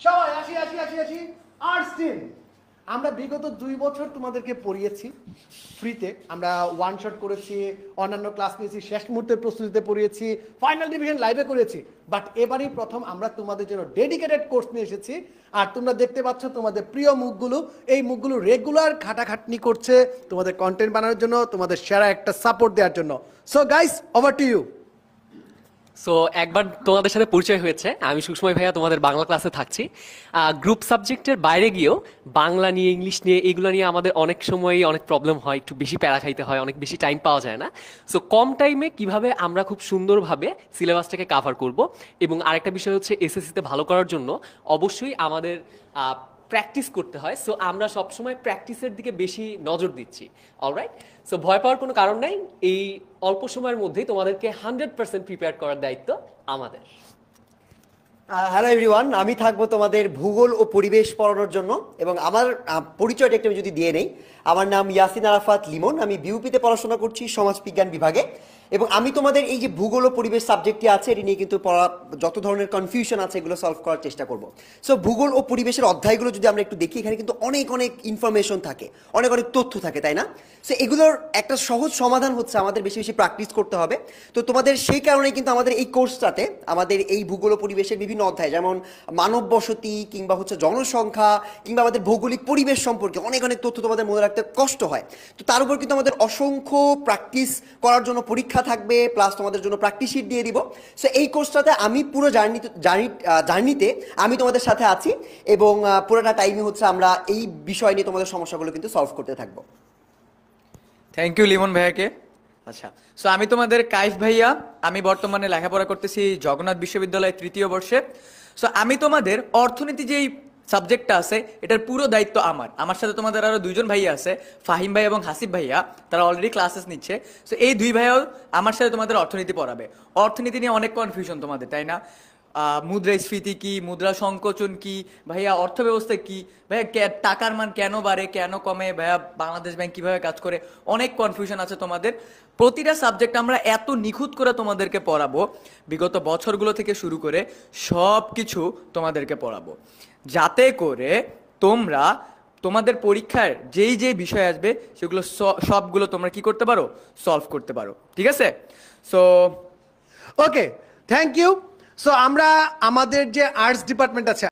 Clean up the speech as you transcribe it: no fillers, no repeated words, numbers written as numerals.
সবাই আসি আসি আসি আসি আর্টস টিম। আমরা বিগত 2 বছর তোমাদেরকে পড়িয়েছি ফ্রিতে। আমরা ওয়ান শট করেছি, অন্যান্য ক্লাস নিয়েছি, শেষ মুহূর্তের প্রস্তুতিতে পড়িয়েছি, ফাইনাল ডিভিশন লাইভে করেছি। বাট এবারই প্রথম আমরা তোমাদের জন্য ডেডিকেটেড কোর্স নিয়ে এসেছি। আর তোমরা দেখতে পাচ্ছ তোমাদের প্রিয় মুখগুলো, এই মুখগুলো রেগুলার খাটাখাটনি করছে তোমাদের কন্টেন্ট বানানোর জন্য, তোমাদের সেরা একটা সাপোর্ট দেওয়ার জন্য। So guys, over to you. So একবার তোমাদের সাথে পরিচয় হয়েছে, আমি সুষময় ভাইয়া তোমাদের বাংলা ক্লাসে থাকছি। গ্রুপ সাবজেক্টের বাইরে গিয়েও বাংলা নিয়ে, ইংলিশ নিয়ে, এগুলো নিয়ে আমাদের অনেক সময়ই অনেক প্রবলেম হয়, একটু বেশি প্যারা খাইতে হয়, অনেক বেশি টাইম পাওয়া যায় না। সো কম টাইমে কিভাবে আমরা খুব সুন্দরভাবে সিলেবাসটাকে কাভার করব, এবং আরেকটা বিষয় হচ্ছে এসএসসিতে ভালো করার জন্য অবশ্যই আমাদের প্র্যাকটিস করতে হয়। সো আমরা সবসময় প্র্যাকটিসের দিকে বেশি নজর দিচ্ছি। অলরাইট, সো ভয় পাওয়ার কোনো কারণ নাই। এই অল্প সময়ের মধ্যেই তোমাদেরকে 100% প্রিপেয়ার করার দায়িত্ব আমাদের। হ্যালো এভরিওয়ান, আমি থাকবো তোমাদের ভূগোল ও পরিবেশ পড়ানোর জন্য। এবং আমার পরিচয়টা একটু আমি যদি দিয়ে নেই, আমার নাম ইয়াসিন আরাফাত লিমন, আমি বিউপিতে পড়াশোনা করছি সমাজবিজ্ঞান বিভাগে। এবং আমি তোমাদের এই যে ভূগোল ও পরিবেশ সাবজেক্টটি আছে, এটি নিয়ে কিন্তু যত ধরনের কনফিউশন আছে এগুলো সলভ করার চেষ্টা করব। সো ভূগোল ও পরিবেশের অধ্যায়গুলো যদি আমরা একটু দেখি, এখানে কিন্তু অনেক অনেক ইনফরমেশন থাকে, অনেক অনেক তথ্য থাকে, তাই না? সো এগুলোর একটা সহজ সমাধান হচ্ছে আমাদের বেশি বেশি প্র্যাকটিস করতে হবে। তো তোমাদের সেই কারণেই কিন্তু আমাদের এই কোর্সটাতে আমাদের এই ভূগোল ও পরিবেশের বিভিন্ন অধ্যায়, যেমন মানব বসতি কিংবা হচ্ছে জনসংখ্যা কিংবা আমাদের ভৌগোলিক পরিবেশ সম্পর্কে অনেক অনেক তথ্য তোমাদের মনে রাখতে কষ্ট হয়। তো তার উপর কিন্তু আমাদের অসংখ্য প্র্যাকটিস করার জন্য পরীক্ষা থাকবে, প্লাস তোমাদের জন্য প্র্যাকটিস শিট দিয়ে দিব। সো এই কোর্সটাতে আমি পুরো জার্নিতে আমি তোমাদের সাথে আছি, এবং পুরোটা টাইমই হচ্ছে আমরা এই বিষয় নিয়ে তোমাদের সমস্যাগুলো কিন্তু সলভ করতে থাকবো। থ্যাংক ইউ লিমন ভাইয়াকে। আচ্ছা, সো আমি তোমাদের কাইফ ভাইয়া, আমি বর্তমানে লেখাপড়া করতেছি জগন্নাথ বিশ্ববিদ্যালয়ের 3য় বর্ষে। সো আমি তোমাদের অর্থনীতি যেই সাবজেক্টটা আছে এটার পুরো দায়িত্ব আমার সাথে তোমাদের আরো 2জন ভাইয়া আছে, ফাহিম ভাই এবং হাসিব ভাইয়া, তারা অলরেডি ক্লাসেস নিচ্ছে। সো এই 2 ভাইয়াও আমার সাথে তোমাদের অর্থনীতি পড়াবে। অর্থনীতি নিয়ে অনেক কনফিউশন তোমাদের, তাই না? মুদ্রাস্ফীতি কি, মুদ্রা সংকোচন কি, ভাইয়া অর্থব্যবস্থা কি, ভাইয়া টাকার মান কেন বাড়ে কেন কমে, ভাইয়া বাংলাদেশ ব্যাংক কিভাবে কাজ করে, অনেক কনফিউশন আছে তোমাদের। প্রতিটা সাবজেক্ট আমরা এত নিখুঁত করে তোমাদেরকে পড়াবো, বিগত বছরগুলো থেকে শুরু করে সব কিছু তোমাদেরকে পড়াবো, যাতে করে তোমরা তোমাদের পরীক্ষার যেই যেই বিষয় আসবে সেগুলো সবগুলো তোমরা কি করতে পারো, সলভ করতে পারো। ঠিক আছে? So okay, thank you. So আমরা আমাদের যে আর্টস ডিপার্টমেন্ট আছে,